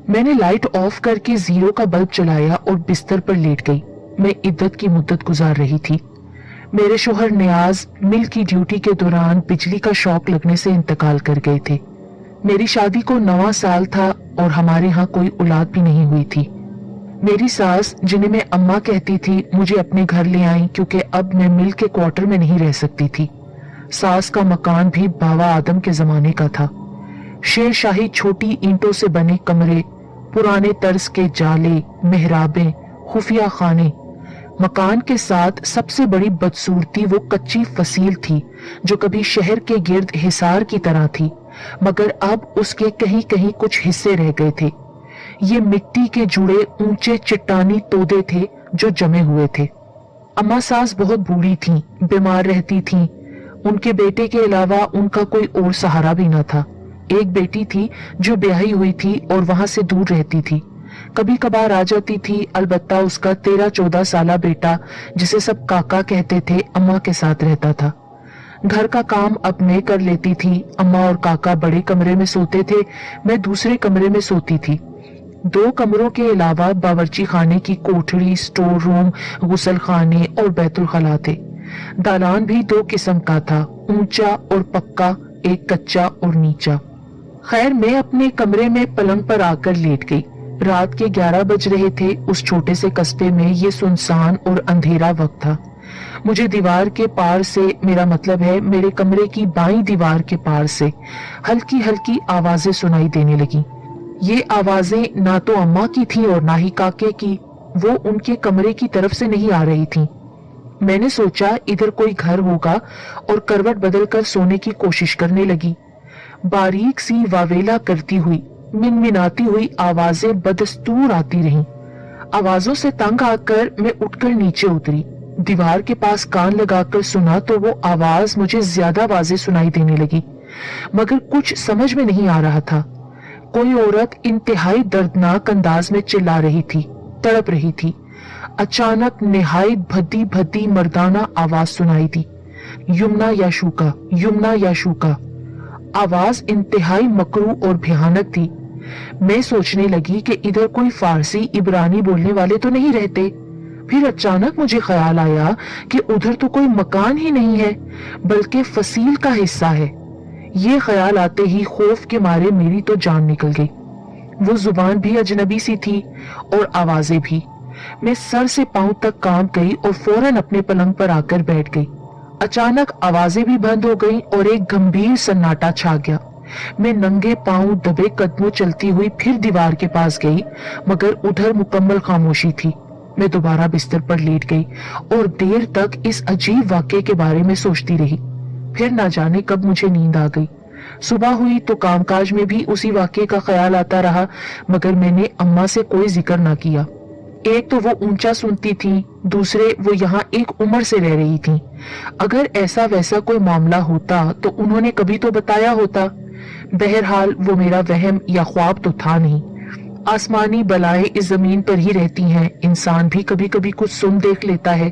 मैंने light of करके zero का बल्ब जलाया और बिस्तर पर लेट गई। मैं इद्दत की मुद्दत गुजार रही थी। मेरे शोहर नियाज मिल की ड्यूटी के दौरान बिजली का शॉक लगने से इंतकाल कर गए थे। मेरी शादी को 9वां साल था और हमारे यहाँ कोई औलाद भी नहीं हुई थी। मेरी सास, जिन्हें मैं अम्मा कहती थी, मुझे अपने घर ले आई क्योंकि अब मैं मिल के क्वार्टर में नहीं रह सकती थी। सास का मकान भी बाबा आदम के जमाने का था। शेरशाही छोटी ईंटों से बने कमरे, पुराने तर्ज के जाले, मेहराबें, खुफिया खाने। मकान के साथ सबसे बड़ी बदसूरती वो कच्ची फसील थी जो कभी शहर के गिर्द हिसार की तरह थी, मगर अब उसके कहीं कहीं कुछ हिस्से रह गए थे। ये मिट्टी के जुड़े ऊंचे चट्टानी तोदे थे जो जमे हुए थे। अम्मा सास बहुत बूढ़ी थीं, बीमार रहती थीं। उनके बेटे के अलावा उनका कोई और सहारा भी न था। एक बेटी थी जो ब्याही हुई थी और वहां से दूर रहती थी। कभी कभार आ जाती थी, अलबत्ता उसका 13-14 साला बेटा, जिसे सब काका कहते थे, अम्मा के साथ रहता था। घर का काम अब मैं कर लेती थी। अम्मा और काका बड़े कमरे में सोते थे, मैं दूसरे कमरे में सोती थी। 2 कमरों के अलावा बावर्ची खाने की कोठरी, स्टोर रूम, गुसल खाने और बैतुल खला थे। दालान भी 2 किस्म का था, ऊंचा और पक्का, एक कच्चा और नीचा। खैर, मैं अपने कमरे में पलंग पर आकर लेट गई। रात के 11 बज रहे थे। उस छोटे से कस्बे में ये सुनसान और अंधेरा वक्त था। मुझे दीवार के पार से, मेरा मतलब है मेरे कमरे की बाईं दीवार के पार से, हल्की हल्की आवाजें सुनाई देने लगी। ये आवाजें ना तो अम्मा की थी और ना ही काके की। वो उनके कमरे की तरफ से नहीं आ रही थी। मैंने सोचा इधर कोई घर होगा और करवट बदलकर सोने की कोशिश करने लगी। बारीक सी वावेला करती हुई, मिनमिनाती हुई आवाजें बदस्तूर आती रहीं। आवाजों से तंग आकर मैं उठकर नीचे उतरी। दीवार के पास कान लगाकर सुना तो वो आवाज मुझे ज्यादा वाज़ेह सुनाई देने लगी, मगर कुछ समझ में नहीं आ रहा था। कोई औरत इंतहाई दर्दनाक अंदाज में चिल्ला रही थी, तड़प रही थी। अचानक निहायत भद्दी भद्दी मर्दाना आवाज सुनाई दी, युमना याशूका, युमना याशूका। आवाज इंतहाई मकरू और भयानक थी। मैं सोचने लगी कि इधर कोई फारसी इब्रानी बोलने वाले तो नहीं रहते। फिर अचानक मुझे ख्याल आया कि उधर तो कोई मकान ही नहीं है, बल्कि फसील का हिस्सा है। ये ख्याल आते ही खौफ के मारे मेरी तो जान निकल गई। वो जुबान भी अजनबी सी थी और आवाजें भी। मैं सर से पांव तक कांप गई और फौरन अपने पलंग पर आकर बैठ गई। अचानक आवाजें भी बंद हो गईं और एक गंभीर सन्नाटा छा गया। मैं नंगे पांव दबे कदमों चलती हुई फिर दीवार के पास गई, मगर उधर मुकम्मल खामोशी थी। मैं दोबारा बिस्तर पर लेट गई और देर तक इस अजीब वाक़े के बारे में सोचती रही। फिर ना जाने कब मुझे नींद आ गई। सुबह हुई तो कामकाज में भी उसी वाक़े का ख्याल आता रहा, मगर मैंने अम्मा से कोई जिक्र ना किया। एक तो वो ऊंचा सुनती थी, दूसरे वो यहाँ एक उम्र से रह रही थी। अगर ऐसा वैसा कोई मामला होता तो उन्होंने कभी तो बताया होता। बहरहाल वो मेरा वहम या ख्वाब तो था नहीं। आसमानी बलाएं इस जमीन पर ही रहती हैं, इंसान भी कभी कभी कुछ सुन देख लेता है।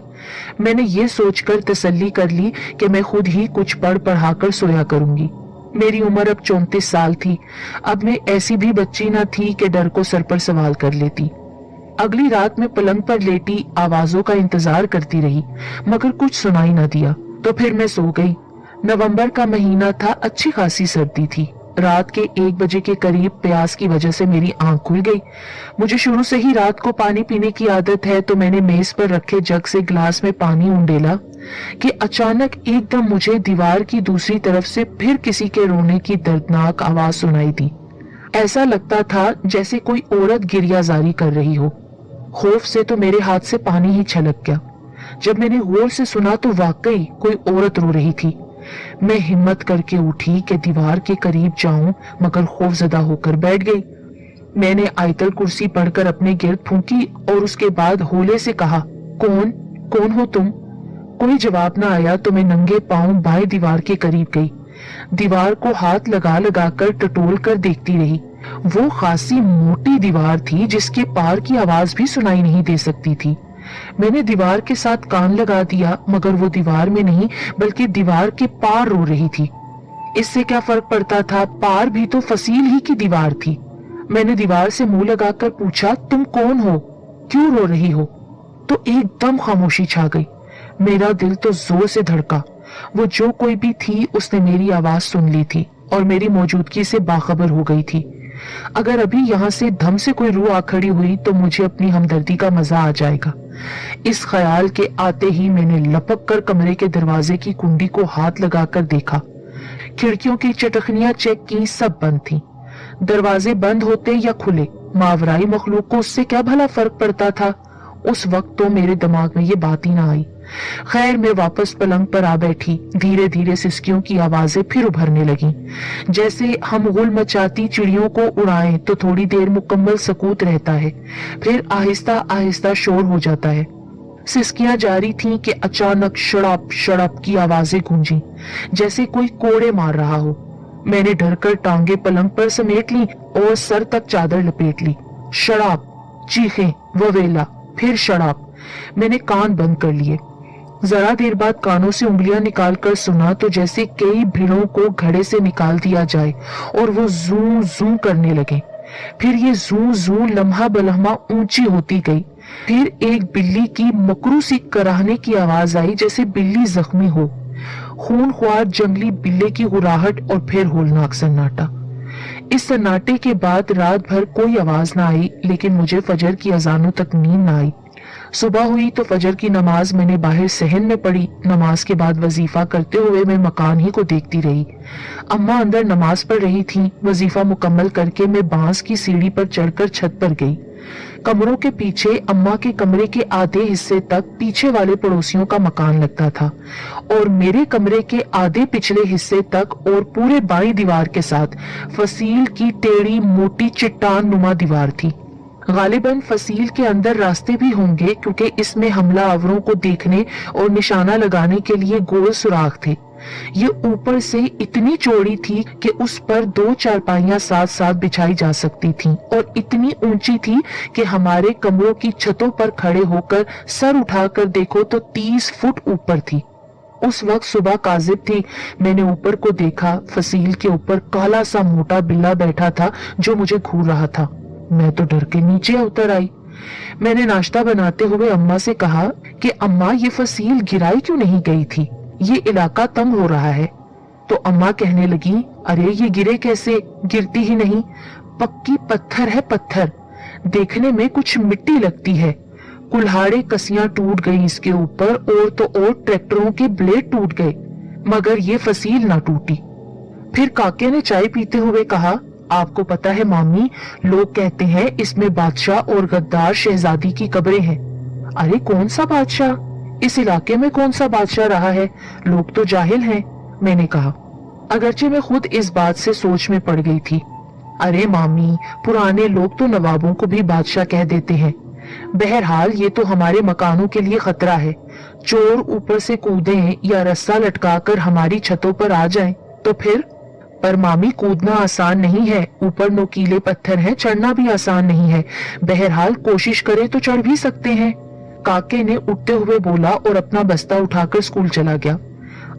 मैंने ये सोचकर तसल्ली कर ली कि मैं खुद ही कुछ पढ़ पढ़ाकर सोया करूंगी। मेरी उम्र अब 34 साल थी। अब मैं ऐसी भी बच्ची न थी कि डर को सर पर सवाल कर लेती। अगली रात में पलंग पर लेटी आवाजों का इंतजार करती रही, मगर कुछ सुनाई न दिया। तो फिर मैं सो गई। नवंबर का महीना था, अच्छी खासी सर्दी थी। रात के 1 बजे के करीब प्यास की वजह से मेरी आंख खुल गई। मुझे शुरू से ही रात को पानी पीने की आदत है, तो मैंने मेज पर रखे जग से गिलास में पानी उंडेला कि अचानक एकदम मुझे दीवार की दूसरी तरफ से फिर किसी के रोने की दर्दनाक आवाज सुनाई दी। ऐसा लगता था जैसे कोई औरत गिरियाजारी कर रही हो। खौफ से तो मेरे हाथ से पानी ही छलक गया। जब मैंने गौर से सुना तो वाकई कोई औरत रो रही थी। मैं हिम्मत करके उठी कि दीवार के करीब जाऊं, मगर खौफजदा होकर बैठ गई। मैंने आयतल कुर्सी पढ़कर अपने गिर्द फूंकी और उसके बाद होले से कहा, कौन कौन हो तुम? कोई जवाब ना आया तो मैं नंगे पांव बाएं दीवार के करीब गई। दीवार को हाथ लगा लगा कर टटोल कर देखती रही। वो खासी मोटी दीवार थी जिसके पार की आवाज भी सुनाई नहीं दे सकती थी। मैंने दीवार के साथ कान लगा दिया, मगर वो दीवार में नहीं बल्कि दीवार के पार रो रही थी। इससे क्या फर्क पड़ता था, पार भी तो फसील ही की दीवार थी। मैंने दीवार से मुंह लगाकर पूछा, तुम कौन हो, क्यों रो रही हो? तो एकदम खामोशी छा गई। मेरा दिल तो जोर से धड़का। वो जो कोई भी थी उसने मेरी आवाज सुन ली थी और मेरी मौजूदगी से बाखबर हो गई थी। अगर अभी यहाँ से धम से कोई रूह आ खड़ी हुई तो मुझे अपनी हमदर्दी का मजा आ जाएगा। इस ख्याल के आते ही मैंने लपक कर कमरे के दरवाजे की कुंडी को हाथ लगाकर देखा। खिड़कियों की चटखनियां चेक की, सब बंद थी। दरवाजे बंद होते या खुले, मावराई मखलूक को उससे क्या भला फर्क पड़ता था। उस वक्त तो मेरे दिमाग में ये बात ही ना आई। खैर, मैं वापस पलंग पर आ बैठी। धीरे धीरे सिसकियों की आवाजें फिर उभरने लगी। जैसे हम गुल मचाती चिड़ियों को उड़ाएं तो थोड़ी देर मुकम्मल सकूत रहता है, फिर आहिस्ता आहिस्ता शोर हो जाता है। सिसकियां जारी थीं कि अचानक शड़प शड़प की आवाजें गूंजी, जैसे कोई कोड़े मार रहा हो। मैंने डरकर टांगे पलंग पर समेट ली और सर तक चादर लपेट ली। शराब, चीखें, ववेला, फिर शराब। मैंने कान बंद कर लिए। जरा देर बाद कानों से उंगलियां निकालकर सुना तो जैसे कई भीड़ों को घड़े से निकाल दिया जाए और वो जू जू करने लगे। फिर ये जू जू लम्हा बलम्हा ऊंची होती गई। फिर एक बिल्ली की मकरू सी कराहने की आवाज आई, जैसे बिल्ली जख्मी हो। खूनख्वार जंगली बिल्ले की गुराहट और फिर होलनाक सन्नाटा। इस सन्नाटे के बाद रात भर कोई आवाज ना आई, लेकिन मुझे फजर की अजानों तक नींद ना आई। सुबह हुई तो फजर की नमाज मैंने बाहर सहन में पढ़ी। नमाज के बाद वजीफा करते हुए मैं मकान ही को देखती रही। अम्मा अंदर नमाज पढ़ रही थी। वजीफा मुकम्मल करके मैं बांस की सीढ़ी पर चढ़कर छत पर गई। कमरों के पीछे अम्मा के कमरे के आधे हिस्से तक पीछे वाले पड़ोसियों का मकान लगता था और मेरे कमरे के आधे पिछले हिस्से तक और पूरे बाईं दीवार के साथ फसील की टेढ़ी मोटी चट्टान नुमा दीवार थी। गालिबन फसील के अंदर रास्ते भी होंगे, क्योंकि इसमें हमला आवरों को देखने और निशाना लगाने के लिए गोल सुराख थे। ये ऊपर से इतनी चौड़ी थी कि उस पर 2 चारपाइयां साथ साथ बिछाई जा सकती थीं और इतनी ऊंची थी कि हमारे कमरों की छतों पर खड़े होकर सर उठाकर देखो तो 30 फुट ऊपर थी। उस वक्त सुबह काजिब थी। मैंने ऊपर को देखा। फसील के ऊपर काला सा मोटा बिल्ला बैठा था जो मुझे घूर रहा था। मैं तो डर के नीचे उतर आई। मैंने नाश्ता बनाते हुए अम्मा से कहा कि अम्मा, ये फसील गिराई क्यों नहीं गई थी, ये इलाका तंग हो रहा है। तो अम्मा कहने लगी, अरे ये गिरे कैसे, गिरती ही नहीं, पक्की पत्थर है पत्थर, देखने में कुछ मिट्टी लगती है। कुल्हाड़े कसियां टूट गई इसके ऊपर और तो और ट्रैक्टरों के ब्लेड टूट गए, मगर ये फसील ना टूटी। फिर काके ने चाय पीते हुए कहा, आपको पता है मामी, लोग कहते हैं इसमें बादशाह और गद्दार शहजादी की कब्रें हैं। अरे कौन सा बादशाह, इस इलाके में कौन सा बादशाह रहा है, लोग तो जाहिल हैं, मैंने कहा। अगरचे मैं खुद इस बात से सोच में पड़ गई थी। अरे मामी, पुराने लोग तो नवाबों को भी बादशाह कह देते हैं। बहरहाल ये तो हमारे मकानों के लिए खतरा है। चोर ऊपर से कूदें या रस्सा लटकाकर हमारी छतों पर आ जाएं तो फिर? पर मामी, कूदना आसान नहीं है, ऊपर नोकीले पत्थर हैं, चढ़ना भी आसान नहीं है। बहरहाल कोशिश करें तो चढ़ भी सकते हैं, काके ने उठते हुए बोला और अपना बस्ता उठाकर स्कूल चला गया।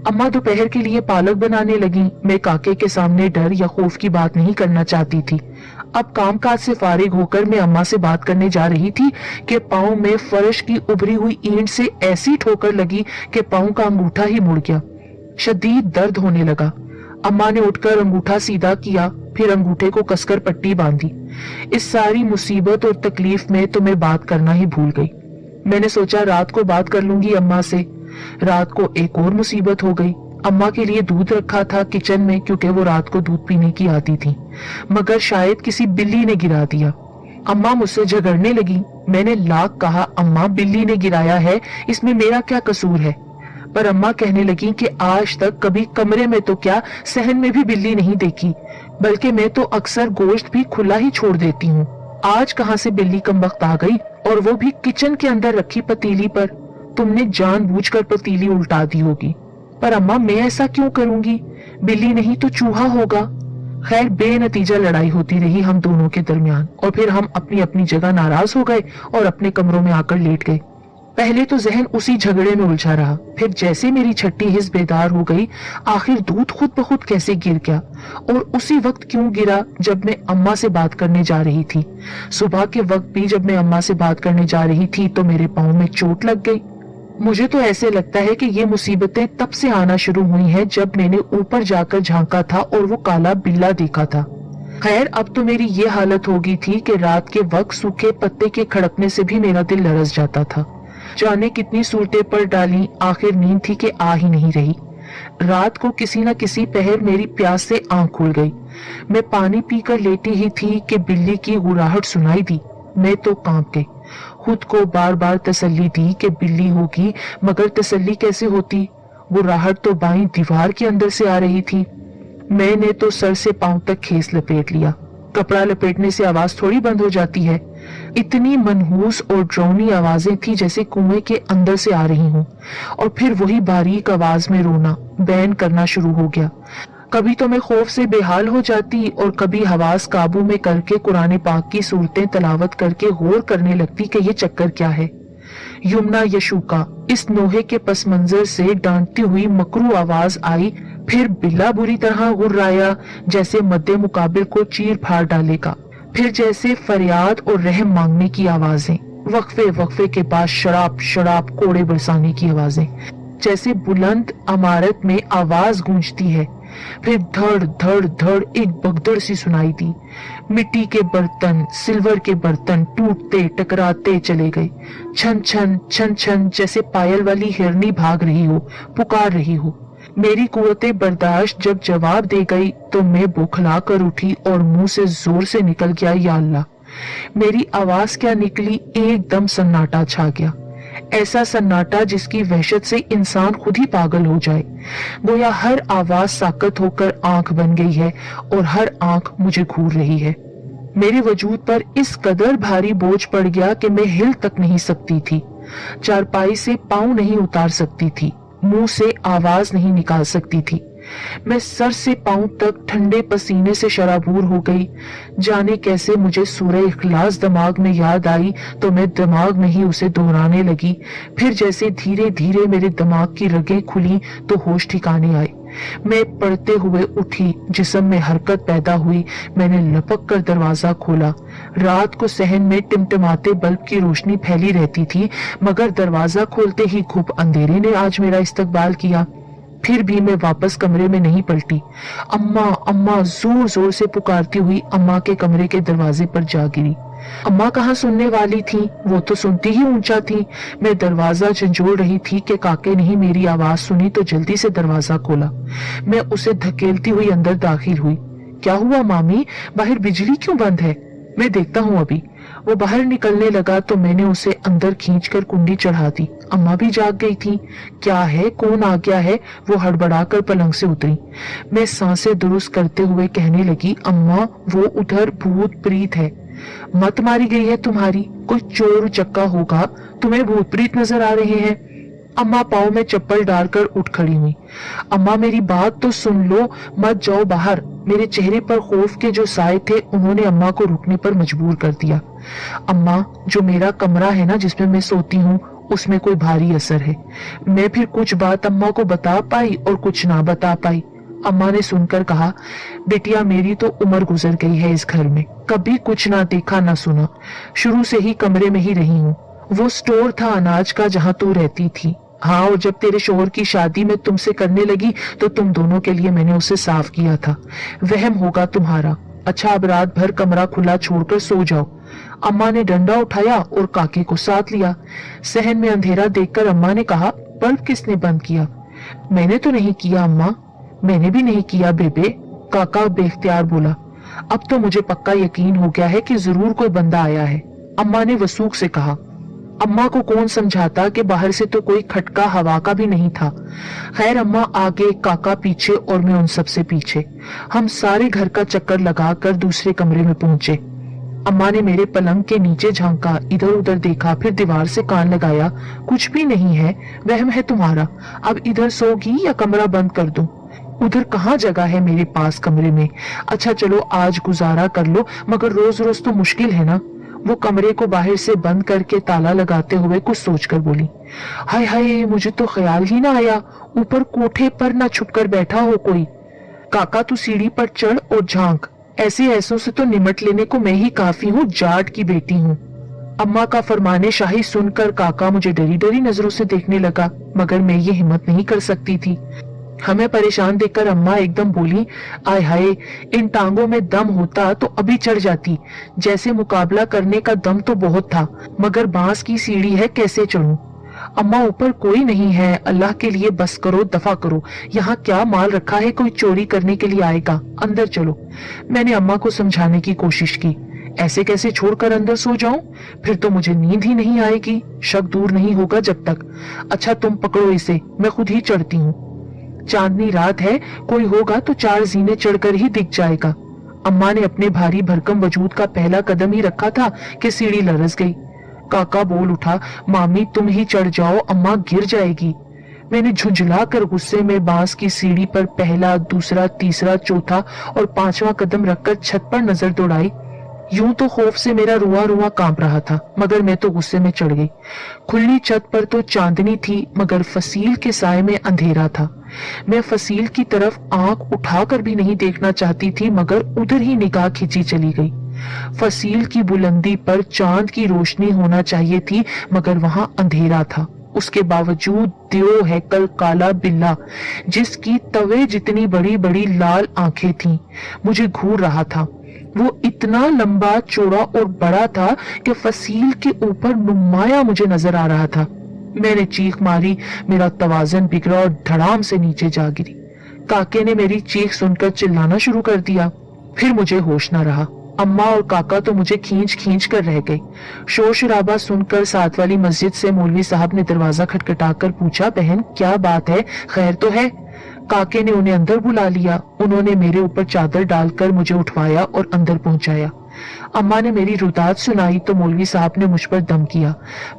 अम्मा दोपहर के लिए पालक बनाने लगी। मैं काके के सामने डर या खौफ की बात नहीं करना चाहती थी। अब कामकाज से फारिग होकर मैं अम्मा से बात करने जा रही थी कि पांव में फर्श की उभरी हुई ईंट से ऐसी ठोकर लगी कि पांव का अंगूठा ही मुड़ गया। शदीद दर्द होने लगा। अम्मा ने उठकर अंगूठा सीधा किया, फिर अंगूठे को कसकर पट्टी बांधी। इस सारी मुसीबत और तकलीफ में तो मैं बात करना ही भूल गई। मैंने सोचा रात को बात कर लूंगी अम्मा से। रात को एक और मुसीबत हो गई। अम्मा के लिए दूध रखा था किचन में, क्योंकि वो रात को दूध पीने की आदी थी, मगर शायद किसी बिल्ली ने गिरा दिया। अम्मा मुझसे झगड़ने लगी। मैंने लाख कहा, अम्मा बिल्ली ने गिराया है, इसमें मेरा क्या कसूर है? पर अम्मा कहने लगी कि आज तक कभी कमरे में तो क्या, सहन में भी बिल्ली नहीं देखी, बल्कि मैं तो अक्सर गोश्त भी खुला ही छोड़ देती हूँ। आज कहाँ से बिल्ली कमबख्त आ गई, और वो भी किचन के अंदर रखी पतीली पर। तुमने जानबूझकर पतीली उल्टा दी होगी। पर अम्मा, मैं ऐसा क्यों करूंगी? बिल्ली नहीं तो चूहा होगा। खैर, बेनतीजा लड़ाई होती रही हम दोनों के दरमियान, और फिर हम अपनी अपनी जगह नाराज हो गए और अपने कमरों में आकर लेट गए। पहले तो जहन उसी झगड़े में उलझा रहा, फिर जैसे मेरी छठी हिस्स बेदार हो गई, आखिर दूध खुद ब खुद कैसे गिर गया, और उसी वक्त क्यों गिरा जब मैं अम्मा से बात करने जा रही थी। सुबह के वक्त भी जब मैं अम्मा से बात करने जा रही थी तो मेरे पाँव में चोट लग गई। मुझे तो ऐसे लगता है कि ये मुसीबतें तब से आना शुरू हुई हैं जब मैंने ऊपर जाकर झांका था और वो काला बिल्ला देखा था। खैर, अब तो मेरी ये हालत हो गई थी कि रात के वक्त सूखे पत्ते के खड़कने से भी मेरा दिल लरस जाता था। जाने कितनी सूरतें पर डाली, आखिर नींद थी कि आ ही नहीं रही। रात को किसी न किसी पहर मेरी प्यास से आंख खुल गई। मैं पानी पीकर लेटी ही थी कि बिल्ली की गुर्राहट सुनाई दी। मैं तो कांप गई। खुद को बार बार तसल्ली दी कि बिल्ली होगी, मगर तसल्ली कैसे होती? गुर्राहट तो बाईं दीवार के अंदर से आ रही थी। मैंने तो सर से पांव तक खेस लपेट लिया। कपड़ा लपेटने से आवाज थोड़ी बंद हो जाती है। इतनी मनहूस और ड्रौनी आवाजें थी जैसे कुएं के अंदर से आ रही हूँ। और फिर वही बारीक आवाज में रोना बैन करना शुरू हो गया। कभी तो मैं खौफ से बेहाल हो जाती और कभी हवास काबू में करके कुरान पाक की सूरतें तलावत करके गौर करने लगती कि ये चक्कर क्या है। यमुना यशूका, इस नोहे के पस मंजर से डांटती हुई मकरू आवाज आई। फिर बिल्ला बुरी तरह गुर्राया, जैसे मद्दे मुकाबिल को चीर फाड़ डालेगा। फिर जैसे फरियाद और रहम मांगने की आवाजें, वक्फे वक्फे के बाद शराब शराब कोड़े बरसाने की आवाजें, जैसे बुलंद इमारत में आवाज गूंजती है। फिर धड़ धड़ धड़ एक भगदड़ सी सुनाई दी। मिट्टी के बर्तन, सिल्वर के बर्तन टूटते टकराते चले गए। छन छन छन छन, जैसे पायल वाली हिरनी भाग रही हो, पुकार रही हो। मेरी कुव्वते बर्दाश्त जब जवाब दे गई तो मैं बौखला कर उठी और मुंह से जोर से निकल गया, या अल्लाह। मेरी आवाज क्या निकली, एकदम सन्नाटा छा गया। ऐसा सन्नाटा जिसकी वहशत से इंसान खुद ही पागल हो जाए। गोया हर आवाज साकत होकर आंख बन गई है और हर आंख मुझे घूर रही है। मेरे वजूद पर इस कदर भारी बोझ पड़ गया कि मैं हिल तक नहीं सकती थी, चारपाई से पांव नहीं उतार सकती थी, मुंह से आवाज नहीं निकाल सकती थी। मैं सर से पांव तक ठंडे पसीने से शराबूर हो गई। जाने कैसे मुझे सूरह इखलास दिमाग में याद आई तो मैं दिमाग में ही उसे दोहराने लगी। फिर जैसे धीरे धीरे मेरे दिमाग की रगें खुली तो होश ठिकाने आए। मैं पढ़ते हुए उठी, जिस्म में हरकत पैदा हुई। मैंने लपक कर दरवाजा खोला। रात को सहन में टिमटिमाते बल्ब की रोशनी फैली रहती थी, मगर दरवाजा खोलते ही खूब अंधेरे ने आज मेरा इस्तकबाल किया। फिर भी मैं वापस कमरे में नहीं पलटी। अम्मा अम्मा जोर जोर से पुकारती हुई अम्मा के कमरे के दरवाजे पर जा गिरी। अम्मा कहाँ सुनने वाली थी, वो तो सुनती ही ऊंचा थी। मैं दरवाजा झंझोड़ रही थी कि काके ने ही मेरी आवाज सुनी तो जल्दी से दरवाजा खोला। मैं उसे धकेलती हुई अंदर दाखिल हुई। क्या हुआ मामी, बाहर बिजली क्यों बंद है? मैं देखता हूँ अभी। वो बाहर निकलने लगा तो मैंने उसे अंदर खींचकर कुंडी चढ़ा दी। अम्मा भी जाग गई थी। क्या है, कौन आ गया है? वो हड़बड़ाकर पलंग से उतरी। मैं सांसें दुरुस्त करते हुए कहने लगी, अम्मा वो उधर भूत प्रीत है। मत मारी गई है तुम्हारी, कोई चोर उचक्का होगा, तुम्हें भूत प्रीत नजर आ रहे हैं। अम्मा पाँव में चप्पल डालकर उठ खड़ी हुई। अम्मा मेरी बात तो सुन लो, मत जाओ बाहर। मेरे चेहरे पर खौफ के जो साए थे उन्होंने अम्मा को रुकने पर मजबूर कर दिया। अम्मा, जो मेरा कमरा है ना जिसमें मैं सोती हूँ, उसमें कोई भारी असर है। मैं फिर कुछ बात अम्मा को बता पाई और कुछ ना बता पाई। अम्मा ने सुनकर कहा, बेटिया मेरी तो उम्र गुजर गई है इस घर में, कभी कुछ ना देखा ना सुना, शुरू से ही कमरे में ही रही हूँ। वो स्टोर था अनाज का जहाँ तू रहती थी। हाँ, और जब तेरे शोहर की शादी में तुमसे करने लगी तो तुम दोनों के लिए मैंने उसे साफ किया था। वहम होगा तुम्हारा। अच्छा, अब रात भर कमरा खुला छोड़कर सो जाओ। अम्मा ने डंडा उठाया और काके को साथ लिया। सहन में अंधेरा देखकर अम्मा ने कहा, बल्ब किसने बंद किया? मैंने तो नहीं किया अम्मा। मैंने भी नहीं किया बेबे, काका बेख्तियार बोला। अब तो मुझे पक्का यकीन हो गया है कि जरूर कोई बंदा आया है, अम्मा ने वसूख से कहा। अम्मा को कौन समझाता कि बाहर से तो कोई खटका हवा का भी नहीं था। खैर, अम्मा आगे, काका पीछे और मैं उन सबसे पीछे। हम सारे घर का चक्कर लगाकर दूसरे कमरे में पहुंचे। अम्मा ने मेरे पलंग के नीचे झांका, इधर उधर देखा, फिर दीवार से कान लगाया। कुछ भी नहीं है, वहम है तुम्हारा। अब इधर सोगी या कमरा बंद कर दूं? उधर कहाँ जगह है मेरे पास कमरे में। अच्छा चलो आज गुजारा कर लो, मगर रोज रोज तो मुश्किल है ना। वो कमरे को बाहर से बंद करके ताला लगाते हुए कुछ सोचकर बोली, हाय हाय, मुझे तो ख्याल ही ना आया ऊपर कोठे पर ना छुपकर बैठा हो कोई। काका तू सीढ़ी पर चढ़ और झांक, ऐसे ऐसों से तो निमट लेने को मैं ही काफी हूँ, जाट की बेटी हूँ। अम्मा का फरमाने शाही सुनकर काका मुझे डरी डरी नजरों से देखने लगा, मगर मैं ये हिम्मत नहीं कर सकती थी। हमें परेशान देखकर अम्मा एकदम बोली, आय हाय, इन टांगों में दम होता तो अभी चढ़ जाती, जैसे मुकाबला करने का दम तो बहुत था, मगर बांस की सीढ़ी है, कैसे चढ़ूं। अम्मा ऊपर कोई नहीं है, अल्लाह के लिए बस करो, दफा करो, यहाँ क्या माल रखा है, कोई चोरी करने के लिए आएगा, अंदर चलो। मैंने अम्मा को समझाने की कोशिश की, ऐसे कैसे छोड़कर अंदर सो जाऊं, फिर तो मुझे नींद ही नहीं आएगी, शक दूर नहीं होगा जब तक। अच्छा तुम पकड़ो इसे, मैं खुद ही चढ़ती हूँ। चांदनी रात है, कोई होगा तो 4 जीने चढ़कर ही दिख जाएगा। अम्मा ने अपने भारी भरकम वजूद का पहला कदम ही रखा था कि सीढ़ी लरस गई। काका बोल उठा, मामी तुम ही चढ़ जाओ, अम्मा गिर जाएगी। मैंने झुंझला कर गुस्से में बांस की सीढ़ी पर पहला, दूसरा, तीसरा, चौथा और 5वां कदम रखकर छत पर नजर दौड़ाई। यूं तो खौफ से मेरा रुआ रुआ कांप रहा था, मगर मैं तो गुस्से में चढ़ गई। खुली छत पर तो चांदनी थी, मगर फसील के साए में अंधेरा था। मैं फसील की तरफ आंख उठाकर भी नहीं देखना चाहती थी, मगर उधर ही निगाह खिंची चली गई। फसील की बुलंदी पर चांद की रोशनी होना चाहिए थी, मगर वहां अंधेरा था। उसके बावजूद दियो है कल काला बिल्ला, जिसकी तवे जितनी बड़ी बड़ी लाल आंखें थीं, मुझे घूर रहा था। वो इतना लंबा, चौड़ा और बड़ा था कि फसील के ऊपर नुमाया मुझे नजर आ रहा था। मैंने चीख मारी, मेरा तवाजन बिगड़ा और धड़ाम से नीचे जा गिरी। काके ने मेरी चीख सुनकर चिल्लाना शुरू कर दिया। फिर मुझे होश न रहा। अम्मा और काका तो मुझे खींच खींच कर रह गए। शोर शराबा सुनकर साथ वाली मस्जिद से मौलवी साहब ने दरवाजा खटखटाकर पूछा, बहन क्या बात है, खैर तो है? काके ने उन्हें अंदर बुला लिया। उन्होंने मेरे ऊपर चादर डालकर मुझे उठवाया और अंदर पहुंचाया। अम्मा ने मेरी रुदात सुनाई तो मौलवी साहब ने मुझ पर दम किया।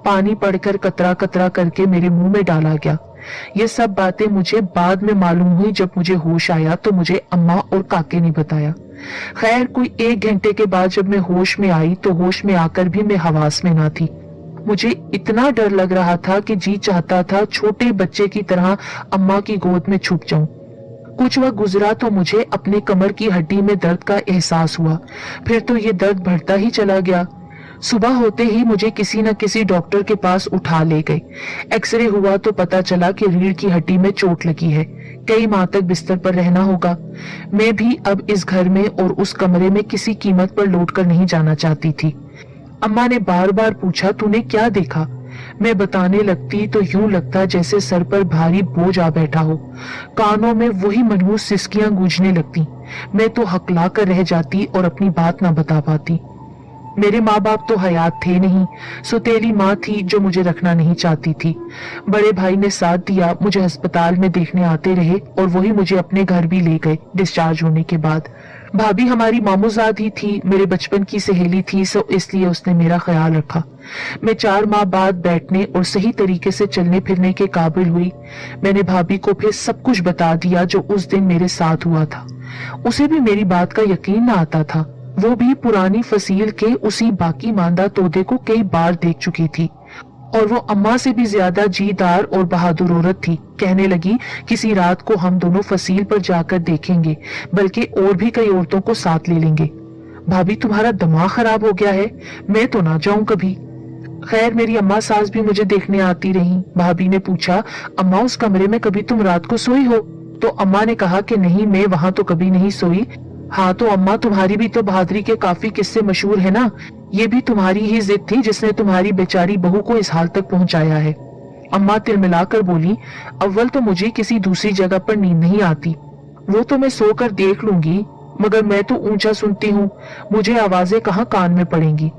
पानी पड़कर कतरा कतरा करके मेरे मुंह में डाला गया। ये सब बातें मुझे बाद में मालूम हुई। जब मुझे होश आया तो मुझे अम्मा और काके ने बताया। खैर कोई 1 घंटे के बाद जब मैं होश में आई तो होश में आकर भी मैं हवास में ना थी। मुझे इतना डर लग रहा था कि जी चाहता था छोटे बच्चे की तरह अम्मा की गोद में छुप जाऊं। कुछ वक्त गुजरा तो मुझे अपने कमर की हड्डी में दर्द का एहसास हुआ। फिर तो ये दर्द बढ़ता ही चला गया। सुबह होते ही मुझे किसी न किसी डॉक्टर के पास उठा ले गए। एक्सरे हुआ तो पता चला कि रीढ़ की हड्डी में चोट लगी है। कई माह तक बिस्तर पर रहना होगा। मैं भी अब इस घर में और उस कमरे में किसी कीमत पर लौटकर नहीं जाना चाहती थी। अम्मा ने बार बार पूछा, तूने क्या देखा? मैं बताने लगती तो यूं लगता जैसे सर पर भारी बोझ आ बैठा हो। कानों में वही मनहूस सिसकियां गूंजने लगती। मैं तो हकला कर रह जाती और अपनी बात ना बता पाती। मेरे माँ बाप तो हयात थे नहीं। सौतेली माँ थी जो मुझे रखना नहीं चाहती थी। बड़े भाई ने साथ दिया, मुझे अस्पताल में देखने आते रहे और वही मुझे अपने घर भी ले गए डिस्चार्ज होने के बाद। भाभी हमारी मामूजाद ही थी, मेरे बचपन की सहेली थी, सो इसलिए उसने मेरा ख्याल रखा। मैं 4 माह बाद बैठने और सही तरीके से चलने फिरने के काबिल हुई। मैंने भाभी को फिर सब कुछ बता दिया जो उस दिन मेरे साथ हुआ था। उसे भी मेरी बात का यकीन न आता था। वो भी पुरानी फसील के उसी बाकी मांदा तोते को कई बार देख चुकी थी और वो अम्मा से भी ज्यादा जीदार और बहादुर औरत थी। कहने लगी, किसी रात को हम दोनों फसील पर जाकर देखेंगे, बल्कि और भी कई औरतों को साथ ले लेंगे। भाभी तुम्हारा दिमाग खराब हो गया है, मैं तो ना जाऊं कभी। खैर मेरी अम्मा सास भी मुझे देखने आती रही। भाभी ने पूछा, अम्मा उस कमरे में कभी तुम रात को सोई हो? तो अम्मा ने कहा कि नहीं, मैं वहां तो कभी नहीं सोई। हाँ तो अम्मा तुम्हारी भी तो बहादुरी के काफी किस्से मशहूर है ना। ये भी तुम्हारी ही जिद थी जिसने तुम्हारी बेचारी बहू को इस हाल तक पहुंचाया है। अम्मा तिलमिलाकर बोली, अव्वल तो मुझे किसी दूसरी जगह पर नींद नहीं आती, वो तो मैं सोकर देख लूंगी, मगर मैं तो ऊंचा सुनती हूँ, मुझे आवाजें कहाँ कान में पड़ेंगी।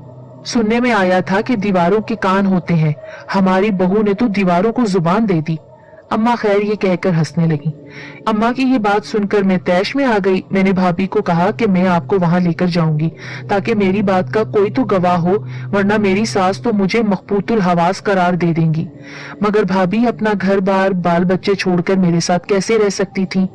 सुनने में आया था कि दीवारों के कान होते हैं, हमारी बहू ने तो दीवारों को जुबान दे दी। अम्मा खैर ये कहकर हंसने लगी। अम्मा की ये बात सुनकर मैं तैश में आ गई। मैंने भाभी को कहा कि मैं आपको वहां लेकर जाऊंगी ताकि मेरी बात का कोई तो गवाह हो, वरना मेरी सास तो मुझे मखबूतुल हवास करार दे देंगी। मगर भाभी अपना घर बार बाल बच्चे छोड़कर मेरे साथ कैसे रह सकती थी।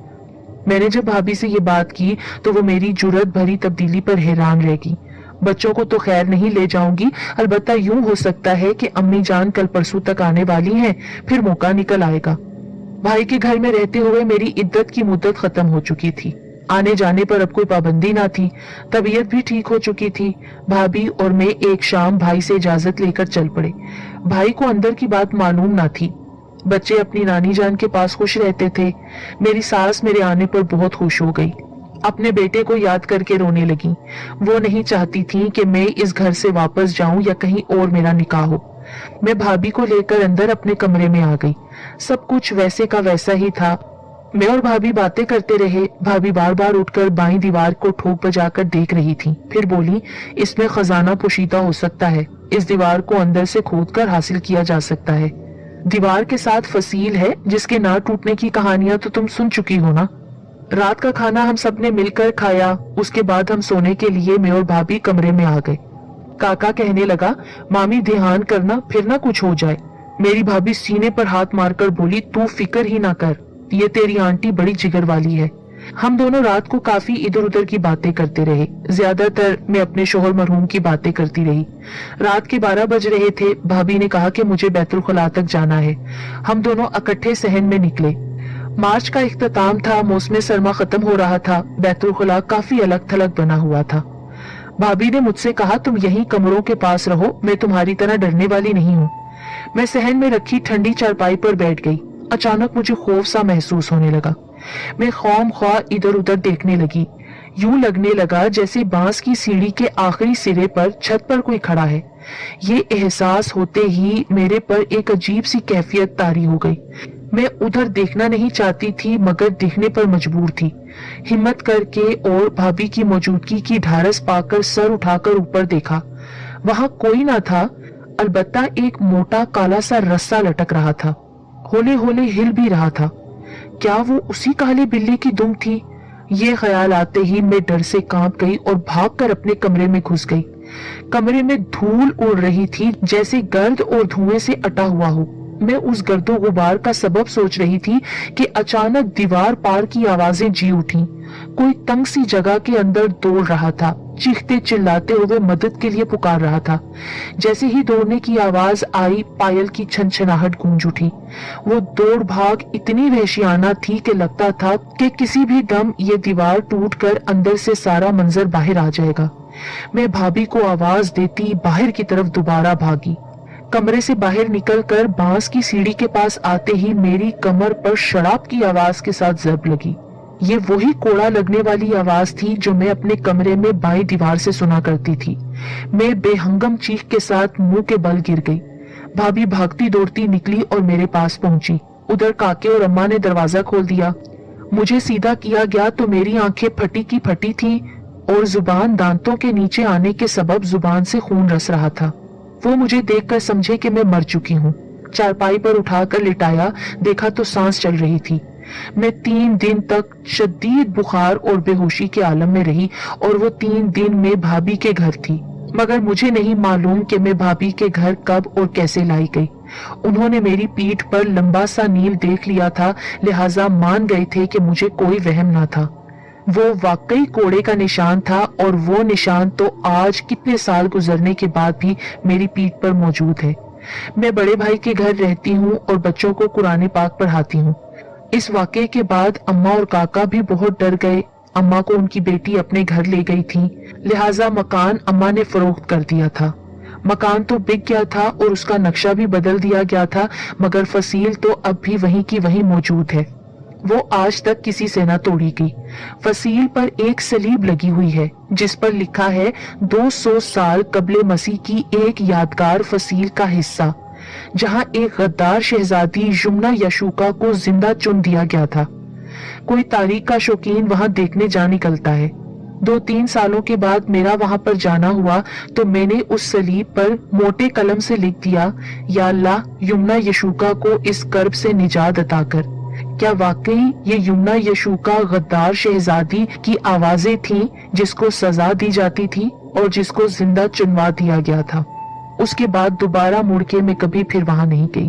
मैंने जब भाभी से ये बात की तो वो मेरी जुर्रत भरी तब्दीली पर हैरान रह गई। बच्चों को तो खैर नहीं ले जाऊंगी, अलबत्ता यूं हो सकता है कि अम्मी जान कल परसों तक आने वाली हैं, फिर मौका निकल आएगा। भाई के घर में रहते हुए मेरी इद्दत की मुद्दत खत्म हो चुकी थी। आने जाने पर अब कोई पाबंदी ना थी। तबीयत भी ठीक हो चुकी थी। भाभी और मैं एक शाम भाई से इजाजत लेकर चल पड़े। भाई को अंदर की बात मालूम ना थी। बच्चे अपनी नानी जान के पास खुश रहते थे। मेरी सास मेरे आने पर बहुत खुश हो गई। अपने बेटे को याद करके रोने लगी। वो नहीं चाहती थी कि मैं इस घर से वापस जाऊं या कहीं और मेरा निकाह हो। मैं भाभी को लेकर अंदर अपने कमरे में आ गई। सब कुछ वैसे का वैसा ही था। मैं और भाभी बातें करते रहे। भाभी बार बार उठकर बाईं दीवार को ठोक बजाकर देख रही थी। फिर बोली, इसमें खजाना पोशीदा हो सकता है। इस दीवार को अंदर से खोदकर हासिल किया जा सकता है। दीवार के साथ फसील है जिसके ना टूटने की कहानियां तो तुम सुन चुकी हो ना। रात का खाना हम सबने मिलकर खाया। उसके बाद हम सोने के लिए मैं और भाभी कमरे में आ गए। काका कहने लगा, मामी ध्यान करना, फिर ना कुछ हो जाए। मेरी भाभी सीने पर हाथ मारकर बोली, तू फिक्र ही ना कर, ये तेरी आंटी बड़ी जिगर वाली है। हम दोनों रात को काफी इधर उधर की बातें करते रहे। ज्यादातर मैं अपने शोहर मरहूम की बातें करती रही। रात के 12 बज रहे थे। भाभी ने कहा कि मुझे बैतुल खुला तक जाना है। हम दोनों इकट्ठे सहन में निकले। मार्च का इख्तिताम था। मौसम सरमा खत्म हो रहा था। बैतुल खुला काफी अलग थलग बना हुआ था। भाभी ने मुझसे कहा, तुम यहीं कमरों के पास रहो, मैं तुम्हारी तरह डरने वाली नहीं हूँ। मैं सहन में रखी ठंडी चारपाई पर बैठ गई। अचानक मुझे खौफ सा महसूस होने लगा। मैं खौम ख्वाह इधर उधर देखने लगी। यूं लगने लगा जैसे बांस की सीढ़ी के आखिरी सिरे पर छत पर कोई खड़ा है। ये एहसास होते ही मेरे पर एक अजीब सी कैफियत तारी हो गई। मैं उधर देखना नहीं चाहती थी मगर देखने पर मजबूर थी। हिम्मत करके और भाभी की मौजूदगी की ढारस पाकर सर उठाकर ऊपर देखा। वहां कोई ना था, अलबत्ता एक मोटा काला सा रस्सा लटक रहा था। होले होले हिल भी रहा था। क्या वो उसी काले बिल्ली की दुम थी? ये ख्याल आते ही मैं डर से कांप गई और भागकर अपने कमरे में घुस गई। कमरे में धूल उड़ रही थी जैसे गर्द और धुएं से अटा हुआ हो। मैं उस गर्दो गुबार का सबब सोच रही थी कि अचानक दीवार पार की आवाजें जी उठी। कोई तंग सी जगह के अंदर दौड़ रहा था, चीखते चिल्लाते हुए मदद के लिए पुकार रहा था। जैसे ही दौड़ने की आवाज आई, पायल की छनछनाहट गूंज उठी। वो दौड़ भाग इतनी वहशियाना थी कि लगता था कि किसी भी दम ये दीवार टूटकर अंदर से सारा मंजर बाहर आ जाएगा। मैं भाभी को आवाज देती बाहर की तरफ दोबारा भागी। कमरे से बाहर निकलकर बांस की सीढ़ी के पास आते ही मेरी कमर पर शराब की आवाज के साथ जब लगी। ये वही कोड़ा लगने वाली आवाज थी जो मैं अपने कमरे में बाईं दीवार से सुना करती थी। मैं बेहंगम चीख के साथ मुंह के बल गिर गई। भाभी भागती दौड़ती निकली और मेरे पास पहुंची। उधर काके और अम्मा ने दरवाजा खोल दिया। मुझे सीधा किया गया तो मेरी आंखें फटी की फटी थी और जुबान दांतों के नीचे आने के सबब जुबान से खून रस रहा था। वो मुझे देखकर समझे कि मैं मर चुकी हूँ। चारपाई पर उठाकर लिटाया, देखा तो सांस चल रही थी। मैं 3 दिन तक शदीद बुखार और बेहोशी के आलम में रही और वो 3 दिन में भाभी के घर थी। मगर मुझे नहीं मालूम कि मैं भाभी के घर कब और कैसे लाई गई। उन्होंने मेरी पीठ पर लंबा सा नील देख लिया था, लिहाजा मान गए थे कि मुझे कोई वहम ना था। वो वाकई कोड़े का निशान था और वो निशान तो आज कितने साल गुजरने के बाद भी मेरी पीठ पर मौजूद है। मैं बड़े भाई के घर रहती हूँ और बच्चों को कुरान पाक पढ़ाती हूँ। इस वाकये के बाद अम्मा और काका भी बहुत डर गए। अम्मा को उनकी बेटी अपने घर ले गई थी, लिहाजा मकान अम्मा ने फरोख्त कर दिया था। मकान तो बिक गया था और उसका नक्शा भी बदल दिया गया था, मगर फसील तो अब भी वहीं की वहीं मौजूद है। वो आज तक किसी से न तोड़ी गई। फसील पर एक सलीब लगी हुई है जिस पर लिखा है 200 साल कबले मसीह की एक यादगार फसील का हिस्सा, जहां एक गद्दार शहजादी यमुना यशूका को जिंदा चुन दिया गया था। कोई तारीख का शौकीन वहां देखने जा निकलता है। 2-3 सालों के बाद मेरा वहां पर जाना हुआ तो मैंने उस सलीब पर मोटे कलम से लिख दिया, या अल्लाह, यमुना यशूका को इस कर्ब से निजात अता कर। क्या वाकई ये यमुना यशूका गद्दार शहजादी की आवाजें थीं जिसको सजा दी जाती थी और जिसको जिंदा चुनवा दिया गया था? उसके बाद दोबारा मुड़ के मैं कभी फिर वहां नहीं गई।